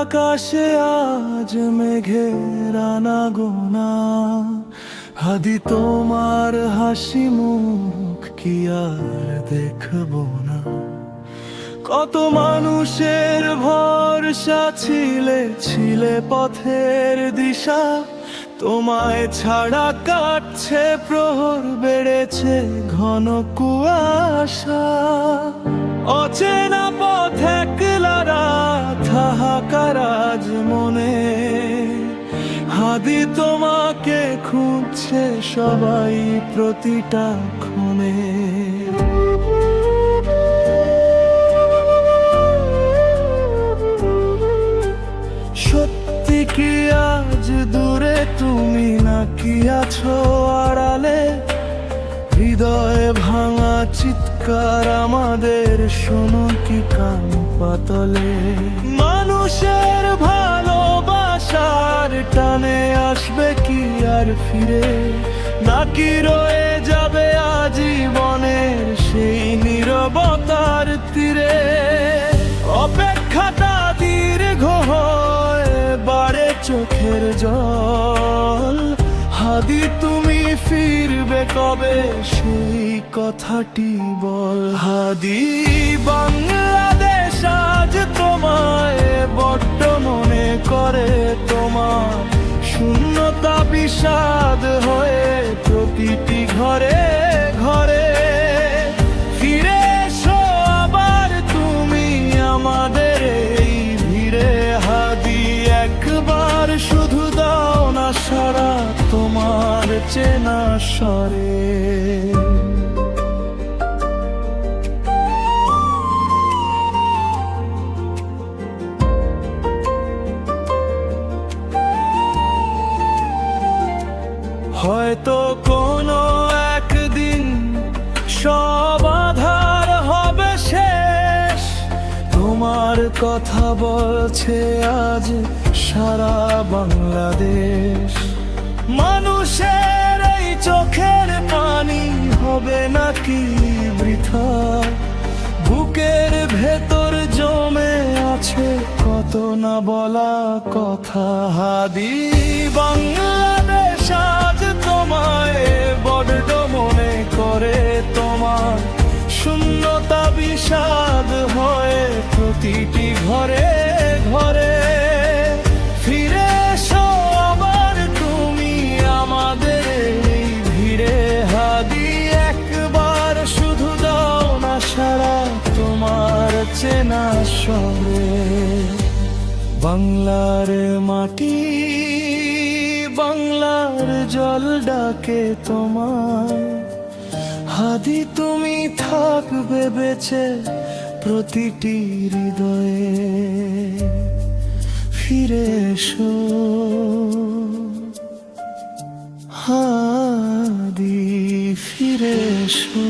আকাশে আজ মেঘের আনাগোনা, হাদি তোমার হাসি মুখ কি আর দেখবো না? কত মানুষের ভরসা ছিলে পথের দিশা, তোমায় ছাড়া কাটছে প্রহর, বেড়েছে ঘন কুয়াশা। অচেনা পথ একলা রাত, হাহাকার আজ মনে, হাদি তোমাকে খুঁজছে সবাই প্রতিটা ক্ষণে। সত্যি কি আজ দূরে তুমি, নাকি আছো আড়ালে? হৃদয়ে ভাঙা চিৎকার আমাদের শোনো কি কান পাতলে? মানুষের ভালোবাসার টানে আসবে কি আর ফিরে, নাকি রয়ে যাবে আজীবনের সেই নীরবতার তীরে? অপেক্ষাটা দীর্ঘ হয়, বাড়ে চোখের জল, হাদি তুমি ফিরবে কবে সেই কথাটি বল। হাদি বাংলাদেশ আজ তোমায় বড্ড মনে করে, তোমার শূন্যতা বিষাদ হয়ে প্রতিটি ঘরে ঘরে। ফিরে এসো আবার তুমি আমাদের এই ভিড়ে, হাদি একবার শুধু দাও না সারা তোমার চেনা স্বরে। হয়তো কোনো একদিন সব আধার হবে শেষ, তোমার কথা বলছে আজ সারা বাংলাদেশ। মানুষের এই চোখের পানি হবে নাকি বৃথা? বুকের ভেতর জমে আছে কত না বলা কথা। হাদি বাংলাদেশ আজ তোমায় বড্ড মনে করে, তোমার শূন্যতা বিষাদ হয়ে প্রতিটি ঘরে ঘরে। ফিরে এসো আবার তুমি আমাদের এই ভিড়ে, হাদি একবার শুধু দাও না সারা তোমার চেনা স্বরে। বাংলার মাটি বাংলার জল ডাকে তোমায়, হাদি তুমি থাকবে বেঁচে প্রতিটি হৃদয়ে। ফিরে এসো হাদি, ফিরে এসো।